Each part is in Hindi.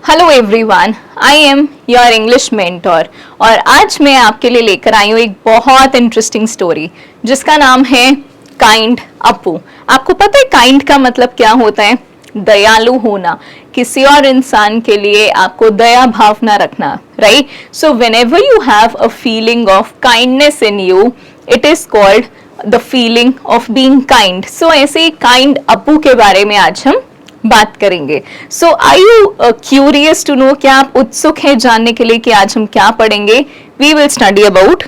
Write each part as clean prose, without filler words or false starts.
Hello everyone, I am your English mentor और आज मैं आपके लिए लेकर आई हूँ एक बहुत इंटरेस्टिंग स्टोरी जिसका नाम है काइंड अप्पू। आपको पता है काइंड का मतलब क्या होता है? दयालु होना, किसी और इंसान के लिए आपको दया भावना रखना, right? So whenever you have a feeling of kindness in you, it is called the feeling of being kind. So ऐसे ही काइंड अप्पू के बारे में आज हम बात करेंगे। So are you curious to know? क्या आप उत्सुक हैं जानने के लिए कि आज हम क्या पढ़ेंगे? We will study about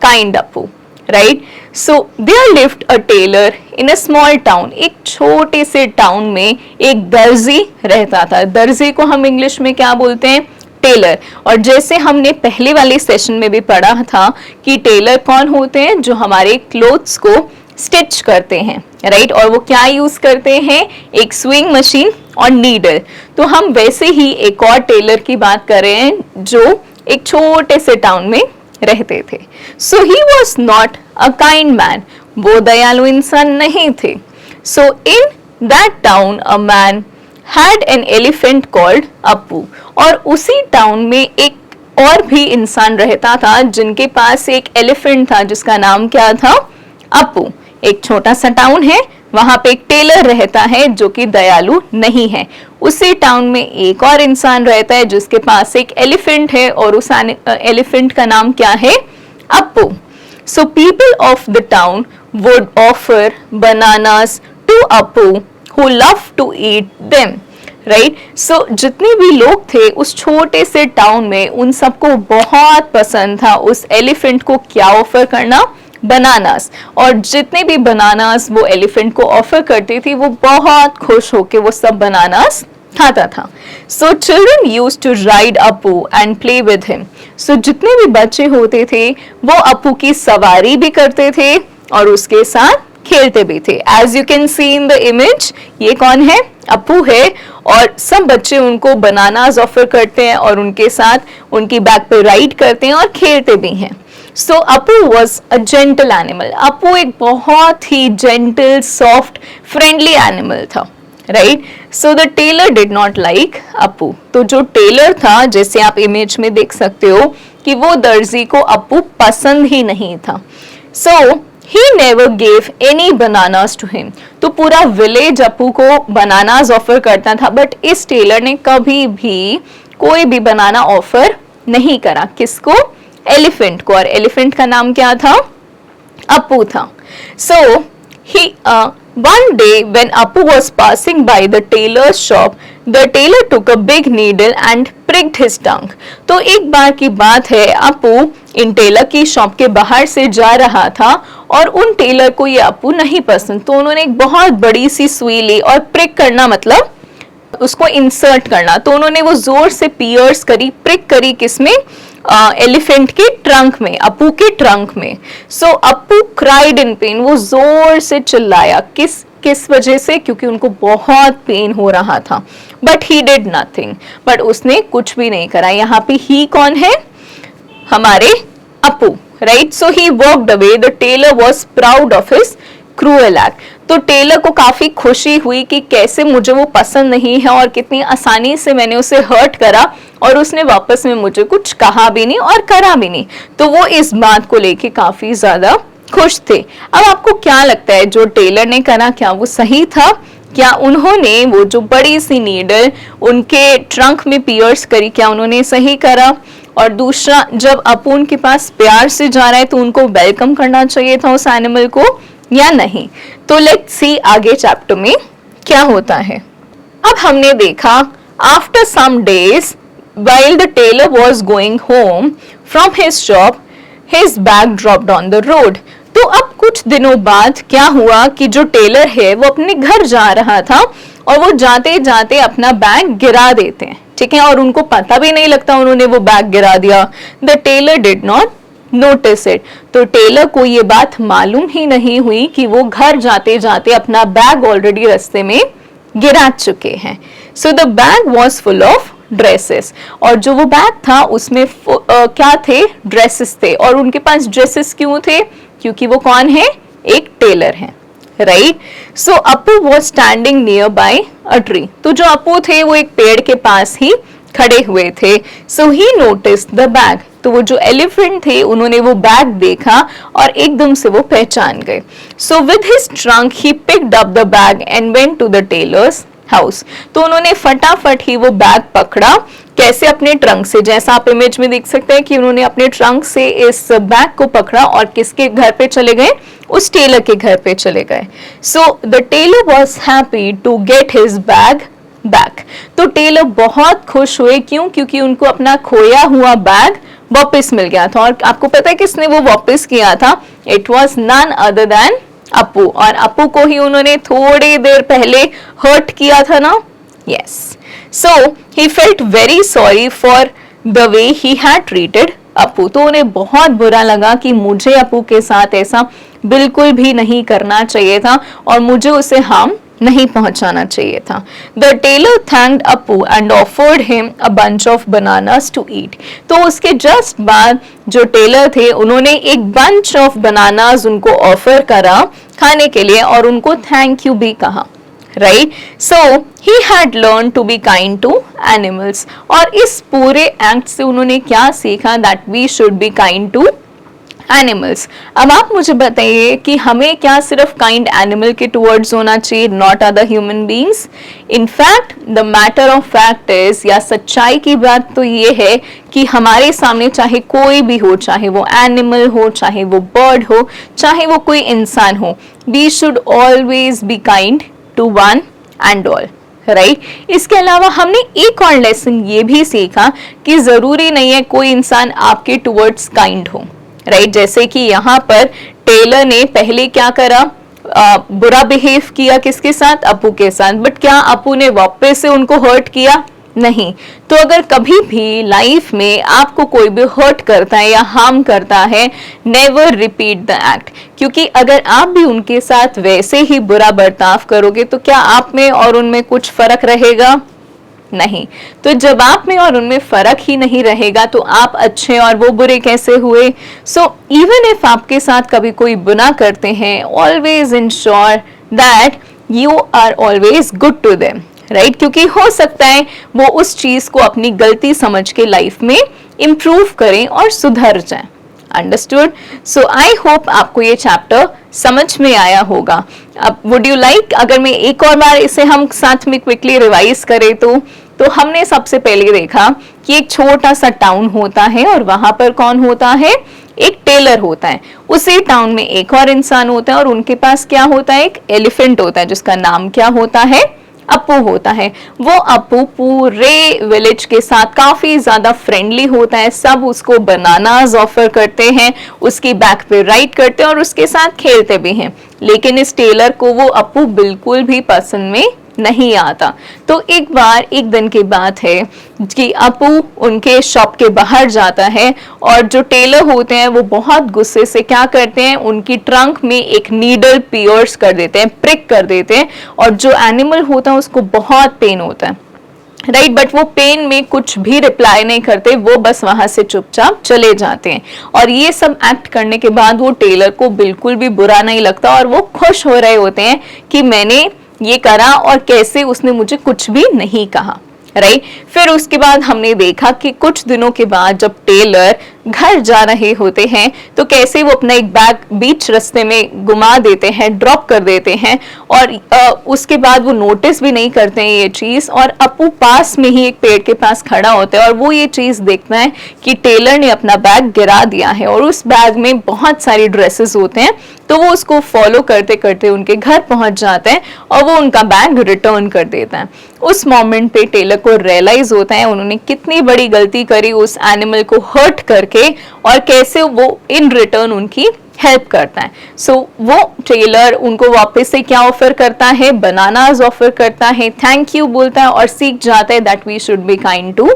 kind Appu, right? So there lived a tailor in a small town. एक छोटे से टाउन में एक दर्जी रहता था। दर्जी को हम इंग्लिश में क्या बोलते हैं? टेलर। और जैसे हमने पहले वाले सेशन में भी पढ़ा था कि टेलर कौन होते हैं? जो हमारे क्लोथ्स को स्टिच करते हैं, राइट? और वो क्या यूज करते हैं? एक स्विंग मशीन और नीडल। तो हम वैसे ही एक और टेलर की बात कर रहे हैं जो एक छोटे से टाउन में रहते थे। So he was not a kind man. वो दयालु इंसान नहीं थे। So in that town a man had an elephant called Appu. और उसी टाउन में एक और भी इंसान रहता था जिनके पास एक एलिफेंट था जिसका नाम क्या था? अप्पू। एक छोटा सा टाउन है, वहां पे एक टेलर रहता है जो कि दयालु नहीं है। उसी टाउन में एक और इंसान रहता है जिसके पास एक एलिफेंट है और उस एलिफेंट का नाम क्या है? Appu. So people of the town would offer bananas to Appu who love to eat them, right? So जितने भी लोग थे उस छोटे से टाउन में, उन सबको बहुत पसंद था उस एलिफेंट को क्या ऑफर करना? बनानास। और जितने भी बनानास वो एलिफेंट को ऑफर करती थी वो बहुत खुश होके वो सब बनानास खाता था। So children use to ride Appu and play with him. So जितने भी बच्चे होते थे वो अप्पू की सवारी भी करते थे और उसके साथ खेलते भी थे। As you can see in the image, ये कौन है? अप्पू है। और सब बच्चे उनको बनानास ऑफर करते हैं और उनके साथ उनकी बैक पे राइड करते हैं और खेलते भी हैं। So Appu was a gentle animal. Appu एक बहुत ही gentle, soft, friendly animal था, right? So the tailor did not like Appu. तो जो टेलर था, जैसे आप इमेज में देख सकते हो कि वो दर्जी को अप्पू पसंद ही नहीं था। So he never gave any bananas to him। तो पूरा विलेज अप्पू को बनानास ऑफर करता था, बट इस टेलर ने कभी भी कोई भी बनाना ऑफर नहीं करा। किसको? एलिफेंट को। और एलिफेंट का नाम क्या था? अप्पू था। सो ही one day when Appu was passing by the tailor's shop, the tailor took a big needle and pricked his tongue। तो एक बार की बात है, अप्पू इन टेलर की शॉप के बाहर से जा रहा था और उन टेलर को ये अप्पू नहीं पसंद, तो उन्होंने एक बहुत बड़ी सी सुई ली और प्रिक करना मतलब उसको इंसर्ट करना। तो उन्होंने वो जोर से पियर्स करी, प्रिक करी, किसमें? एलिफेंट के ट्रंक में, अप्पू के ट्रंक में। सो अप्पू क्राइड इन पेन। वो जोर से चिल्लाया। किस वजह से? क्योंकि उनको बहुत पेन हो रहा था। But he did nothing. But उसने कुछ भी नहीं करा। यहाँ पे ही कौन है? हमारे Appu, right? So he walked away. The tailor was proud of his cruel act. तो टेलर को काफी खुशी हुई कि कैसे मुझे वो पसंद नहीं है और कितनी आसानी से मैंने उसे हर्ट करा और उसने वापस में मुझे कुछ कहा भी नहीं और करा भी नहीं। तो वो इस बात को लेके काफी ज्यादा खुश थे। अब आपको क्या लगता है जो टेलर ने करा, क्या वो सही था? क्या उन्होंने वो जो बड़ी सी नीडल उनके ट्रंक में पियर्स करी, क्या उन्होंने सही करा? और दूसरा, जब अप्पू उनके पास प्यार से जा रहा है तो उनको वेलकम करना चाहिए था उस एनिमल को या नहीं? तो लेट्स सी आगे चैप्टर में क्या होता है। अब हमने देखा after some days while the tailor was going home from his shop, his bag dropped on the road। तो अब कुछ दिनों बाद क्या हुआ कि जो टेलर है वो अपने घर जा रहा था और वो जाते जाते अपना बैग गिरा देते हैं, ठीक है? और उनको पता भी नहीं लगता उन्होंने वो बैग गिरा दिया। The tailor did not notice it. तो टेलर को ये बात मालूम ही नहीं हुई कि वो घर जाते जाते अपना बैग ऑलरेडी रास्ते में गिरा चुके हैं। So the bag was full of dresses. और जो वो बैग था उसमें क्या थे? ड्रेसेस थे। और उनके पास ड्रेसेस क्यों थे? क्योंकि वो कौन है? एक टेलर है, right? So Appu was standing near by a tree. तो जो अप्पू थे वो एक पेड़ के पास ही खड़े हुए थे। So he noticed the bag, तो वो जो एलिफेंट थे उन्होंने वो बैग देखा और एकदम से वो पहचान गए। So with his trunk he picked up the bag and went to the tailor's house, तो उन्होंने फटाफट ही वो बैग पकड़ा। कैसे? अपने ट्रंक से, जैसा आप इमेज में देख सकते हैं कि उन्होंने अपने ट्रंक से इस बैग को पकड़ा और किसके घर पे चले गए? उस टेलर के घर पे चले गए। So the tailor was happy to get his bag back, तो टेलर बहुत खुश हुए। क्यों? क्योंकि उनको अपना खोया हुआ बैग वापस मिल गया था। और आपको पता है किसने वो वापस किया था? It was none other than Appu, और अपू को ही उन्होंने थोड़ी देर पहले हर्ट किया था ना। Yes, so he felt very sorry for the way he had treated Appu, तो उन्हें बहुत बुरा लगा कि मुझे अपू के साथ ऐसा बिल्कुल भी नहीं करना चाहिए था और मुझे उसे हार्म नहीं पहुंचाना चाहिए था। The tailor thanked Appu and offered him a bunch of bananas to eat, तो उसके जस्ट बाद जो टेलर थे उन्होंने एक बंच ऑफ बनानास उनको ऑफर करा खाने के लिए और उनको थैंक यू भी कहा। Right, so he had learn to be kind to animals, और इस पूरे एक्ट से उन्होंने क्या सीखा? That we should be kind to animals. अब आप मुझे बताइए कि हमें क्या सिर्फ काइंड एनिमल के टुवर्ड्स होना चाहिए, not other human beings? In fact the matter of fact is, या सच्चाई की बात तो ये है कि हमारे सामने चाहे कोई भी हो, चाहे वो एनिमल हो, चाहे वो बर्ड हो, चाहे वो कोई इंसान हो, we should always be kind to one and all. Right, इसके अलावा हमने एक और लेसन ये भी सीखा कि जरूरी नहीं है कोई इंसान आपके टुवर्ड्स काइंड हो। राइट, जैसे कि यहाँ पर टेलर ने पहले क्या करा? बुरा बिहेव किया किसके साथ? अपू के साथ। बट क्या अपू ने वापस से उनको हर्ट किया? नहीं। तो अगर कभी भी लाइफ में आपको कोई भी हर्ट करता है या हार्म करता है, नेवर रिपीट द एक्ट, क्योंकि अगर आप भी उनके साथ वैसे ही बुरा बर्ताव करोगे तो क्या आप में और उनमें कुछ फर्क रहेगा? नहीं। तो जब आप में और उनमें फर्क ही नहीं रहेगा तो आप अच्छे और वो बुरे कैसे हुए? सो इवन इफ आपके साथ कभी कोई बुरा करते हैं, always ensure that you are always good to them. Right, क्योंकि हो सकता है वो उस चीज को अपनी गलती समझ के लाइफ में इंप्रूव करें और सुधर जाएं। अंडरस्टूड? सो आई होप आपको ये चैप्टर समझ में आया होगा। अब वुड यू लाइक अगर मैं एक और बार इसे हम साथ में क्विकली रिवाइज करें तो हमने सबसे पहले देखा कि एक छोटा सा टाउन होता है और वहां पर कौन होता है? एक टेलर होता है। उसी टाउन में एक और इंसान होता है और उनके पास क्या होता है? एक एलिफेंट होता है जिसका नाम क्या होता है? अपू होता है। वो अपू पूरे विलेज के साथ काफी ज्यादा फ्रेंडली होता है। सब उसको बनानास ऑफर करते हैं, उसकी बैक पे राइड करते हैं और उसके साथ खेलते भी हैं। लेकिन इस टेलर को वो अपू बिल्कुल भी पसंद में नहीं आता। तो एक बार एक दिन की बात है कि अपू उनके शॉप के बाहर जाता है और जो टेलर होते हैं वो बहुत गुस्से से क्या करते हैं? उनकी ट्रंक में एक नीडल पियर्स कर देते हैं, प्रिक कर देते हैं, और जो एनिमल होता है उसको बहुत पेन होता है। राइट, बट वो पेन में कुछ भी रिप्लाई नहीं करते, वो बस वहां से चुपचाप चले जाते हैं। और ये सब एक्ट करने के बाद वो टेलर को बिल्कुल भी बुरा नहीं लगता और वो खुश हो रहे होते हैं कि मैंने ये करा और कैसे उसने मुझे कुछ भी नहीं कहा। राइट, फिर उसके बाद हमने देखा कि कुछ दिनों के बाद जब टेलर घर जा रहे होते हैं तो कैसे वो अपना एक बैग बीच रास्ते में गुमा देते हैं, ड्रॉप कर देते हैं, और उसके बाद वो नोटिस भी नहीं करते हैं ये चीज। और अपू पास में ही एक पेड़ के पास खड़ा होता है और वो ये चीज देखता है कि टेलर ने अपना बैग गिरा दिया है और उस बैग में बहुत सारी ड्रेसेस होते हैं। तो वो उसको फॉलो करते करते उनके घर पहुंच जाते हैं और वो उनका बैग रिटर्न कर देता है। उस मोमेंट पे टेलर को रियलाइज होता है उन्होंने कितनी बड़ी गलती करी उस एनिमल को हर्ट करके, और कैसे वो इन रिटर्न उनकी हेल्प करता है। सो वो टेलर उनको वापस से क्या ऑफर करता है? बनानास ऑफर करता है, थैंक यू बोलता है और सीख जाता है that we should be kind to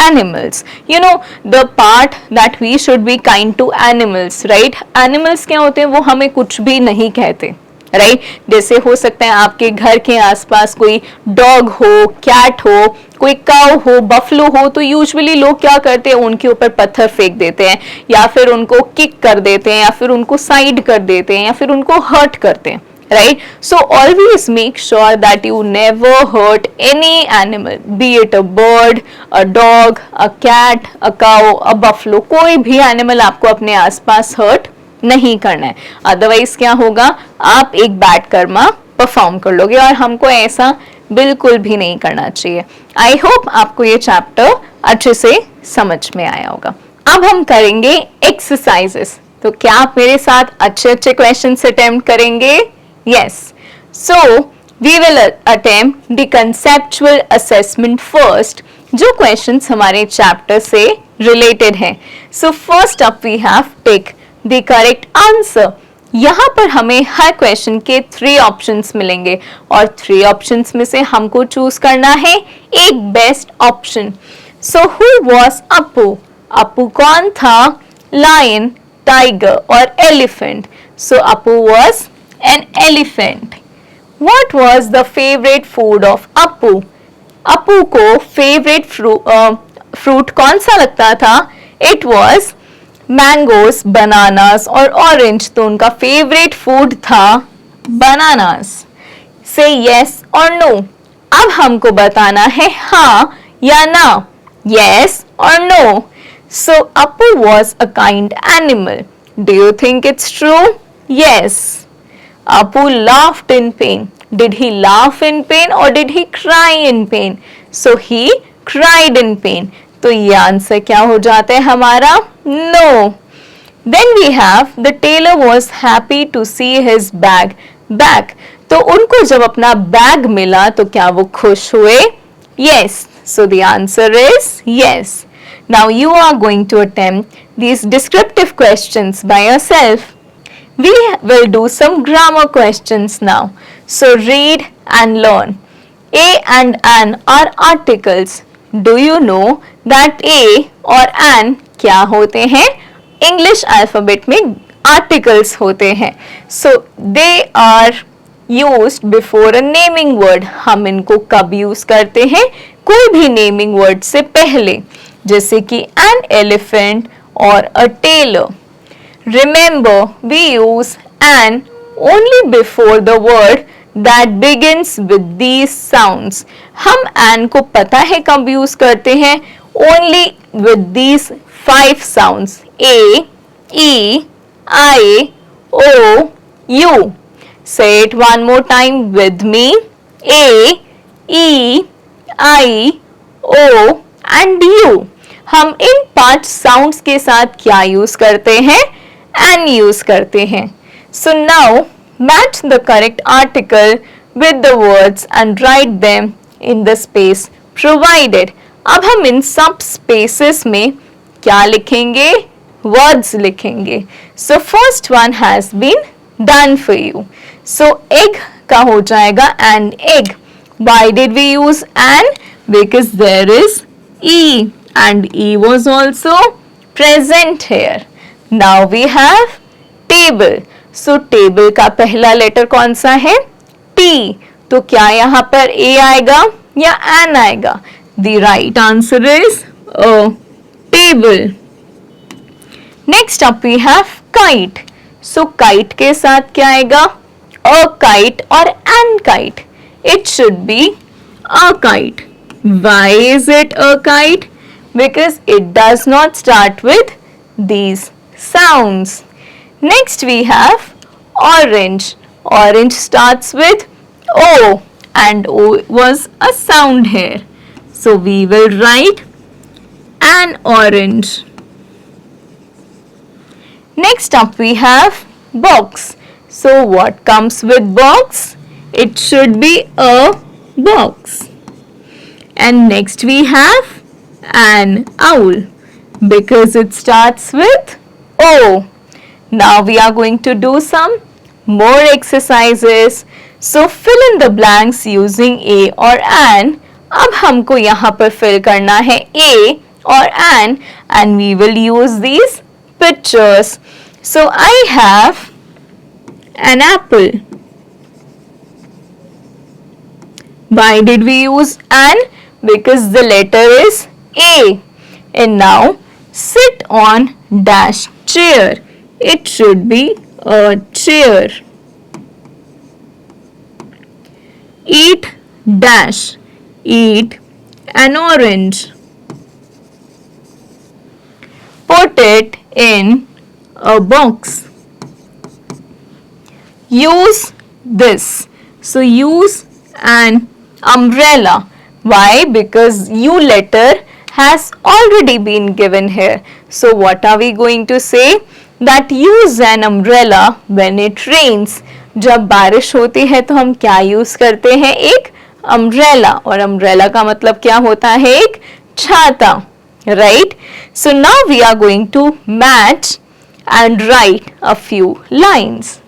animals. You know the part that we should be kind to animals, right? Animals क्या होते हैं? वो हमें कुछ भी नहीं कहते। राइट, जैसे हो सकता है आपके घर के आसपास कोई डॉग हो, कैट हो, कोई काऊ हो, बफलो हो, तो यूजुअली लोग क्या करते हैं? उनके ऊपर पत्थर फेंक देते हैं या फिर उनको किक कर देते हैं या फिर उनको साइड कर देते हैं या फिर उनको हर्ट करते हैं। right? So always make sure that you never hurt any animal, be it a bird, a dog, a cat, a cow, a buffalo. कोई भी एनिमल आपको अपने आसपास हर्ट नहीं करना है, अदरवाइज क्या होगा, आप एक बैड कर्मा परफॉर्म कर लोगे और हमको ऐसा बिल्कुल भी नहीं करना चाहिए। आई होप आपको ये चैप्टर अच्छे से समझ में आया होगा। अब हम करेंगे एक्सरसाइजेस, तो क्या आप मेरे साथ अच्छे अच्छे क्वेश्चंस अटेम्प्ट करेंगे? Yes, so we will attempt the conceptual assessment first, जो क्वेश्चंस हमारे चैप्टर से रिलेटेड हैं। So first up we have take the correct answer. यहाँ पर हमें हर क्वेश्चन के 3 ऑप्शंस मिलेंगे और 3 ऑप्शंस में से हमको चूज करना है एक best option. So who was Appu? Appu कौन था? लायन, टाइगर और elephant. So Appu was an elephant. What was the favourite food of Appu? Appu को फेवरेट फ्रूट कौन सा लगता था? इट वाज मैंगोस, बनानास और ऑरेंज। तो उनका फेवरेट फूड था बनानास। से यस और नो। अब हमको बताना है हाँ या ना, यस और no. So Appu was a kind animal. Do you think it's true? Yes. Apu laughed in pain. Did he laugh in pain or did he cry in pain? So he cried in pain. तो ये आंसर क्या हो जाता है हमारा? No. Then we have the tailor was happy to see his bag back. तो उनको जब अपना बैग मिला तो क्या वो खुश हुए? Yes. So the answer is yes. Now you are going to attempt these descriptive questions by yourself. We will do some grammar questions now. So read and learn. A and an are articles. Do you know that A और an क्या होते हैं? English alphabet में articles होते हैं. So they are used before a naming word. हम इनको कब use करते हैं? कोई भी naming word से पहले, जैसे कि an elephant और a tailor. Remember, we use an only before the word that begins with these sounds. हम an को पता है कब यूज करते हैं? Only with these 5 sounds: A, E, I, O, U. Say it one more time with me. A, E, I, O and U. हम इन 5 साउंड्स के साथ क्या यूज करते हैं? And यूज करते हैं. So now match the correct article with the words and write them in the space provided. अब हम इन सब spaces में क्या लिखेंगे? Words लिखेंगे. So first one has been done for you. So egg का हो जाएगा an egg. Why did we use an? Because there is E and E was also present here. Now we have table. So table का पहला लेटर कौन सा है? T. तो क्या यहाँ पर A आएगा या an आएगा? The right answer is A. Table. Next up we have kite. So kite के साथ क्या आएगा? A kite और an kite. It should be a kite. Why is it a kite? Because it does not start with these sounds. Next we have orange. Orange starts with O and O was a sound here. So we will write an orange. Next up we have box. So what comes with box? It should be a box. And next we have an owl because it starts with O. Now we are going to do some more exercises. So fill in the blanks using A or an. अब हमको यहाँ पर fill करना है A or an and we will use these pictures. So I have an apple. Why did we use an? Because the letter is A. And now sit on dash chair. It should be a chair. eat dash, eat an orange. Put it in a box. Use this. So use an umbrella. Why? Because U letter has already been given here. So what are we going to say? That use an umbrella when it rains. जब बारिश होती है तो हम क्या यूज करते हैं? एक अम्ब्रेला. और अम्ब्रेला का मतलब क्या होता है? एक छाता. Right? So now we are going to match and write a few lines.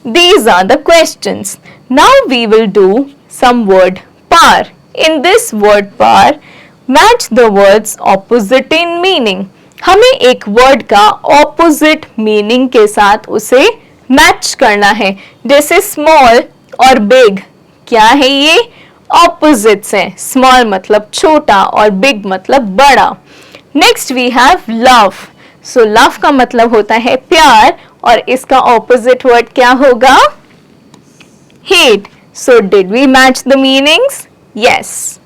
These are the questions. Now we will do some word par. In this word par, match the words opposite in meaning. हमें एक वर्ड का ऑपोजिट मीनिंग के साथ उसे मैच करना है. जैसे स्मॉल और बिग, क्या है ये? ऑपोजिट्स हैं. स्मॉल मतलब छोटा और बिग मतलब बड़ा. Next we have love. So love का मतलब होता है प्यार और इसका ऑपोजिट वर्ड क्या होगा? Hate. So did we match the meanings? Yes.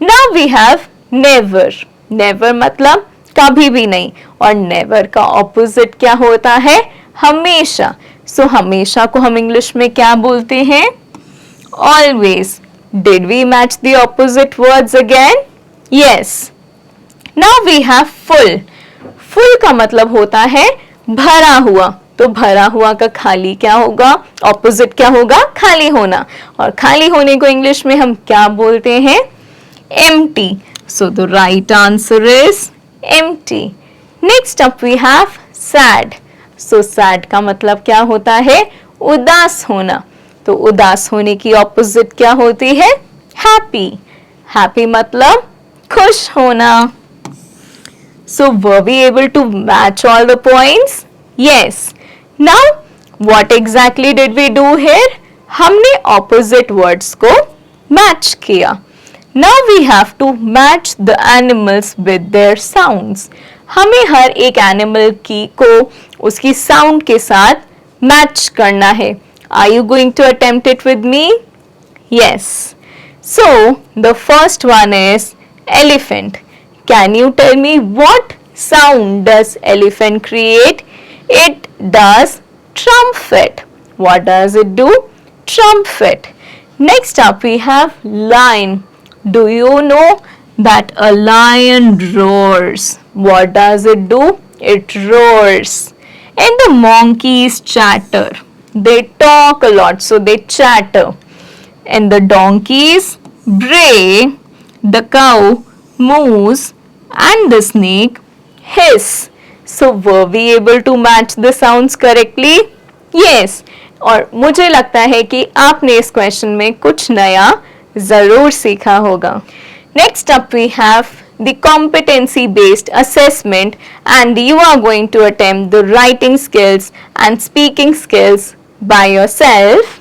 Now we have never. Never मतलब कभी भी नहीं और नेवर का ऑपोजिट क्या होता है? हमेशा. सो हमेशा को हम इंग्लिश में क्या बोलते हैं? Always. Did we match the opposite words again? Yes. Now we have full. Full का मतलब होता है भरा हुआ. तो भरा हुआ का खाली क्या होगा? ऑपोजिट क्या होगा? खाली होना. और खाली होने को इंग्लिश में हम क्या बोलते हैं? Empty. So the right answer is empty. Next up we have sad. So sad का मतलब क्या होता है? उदास होना. तो उदास होने की ऑपोजिट क्या होती है? हैप्पी. हैप्पी मतलब खुश होना. So were we able to match all the points? Yes. Now what exactly did we do here? हमने opposite words को match किया. Now we have to match the animals with their sounds. हमें हर एक animal की को उसकी sound के साथ match करना है. Are you going to attempt it with me? Yes. So the first one is elephant. Can you tell me what sound does elephant create? It does trumpet. What does it do? Trumpet. Next up we have lion. Do you know that a lion roars? What does it do? It roars. And the monkeys chatter. They talk a lot, so they chatter. And the donkeys bray. The cow moves. And the snake hiss. So were we able to match the sounds correctly? Yes. और मुझे लगता है कि आपने इस क्वेश्चन में कुछ नया जरूर सीखा होगा. Next up we have the competency based assessment and you are going to attempt the writing skills and speaking skills by yourself.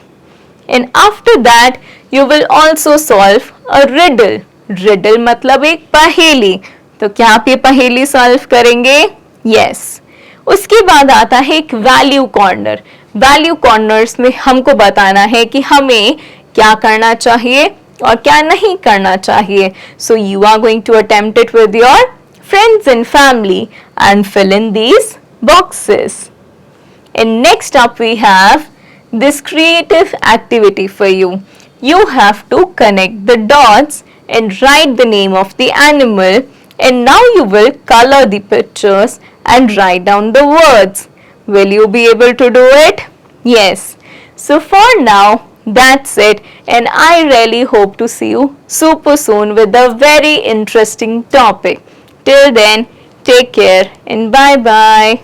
And after that you will also solve a riddle. Riddle मतलब एक पहेली. तो क्या आप ये पहेली सॉल्व करेंगे? यस. उसके बाद आता है एक वैल्यू कॉर्नर. वैल्यू कॉर्नर्स में हमको बताना है कि हमें क्या करना चाहिए और क्या नहीं करना चाहिए. So you are going to attempt it with your friends and family and fill in these boxes. And next up we have this creative activity for you. You have to connect the dots and write the name of the animal. And now you will color the pictures and write down the words. Will you be able to do it? Yes. So for now, that's it. And I really hope to see you super soon with a very interesting topic. Till then, take care and bye-bye.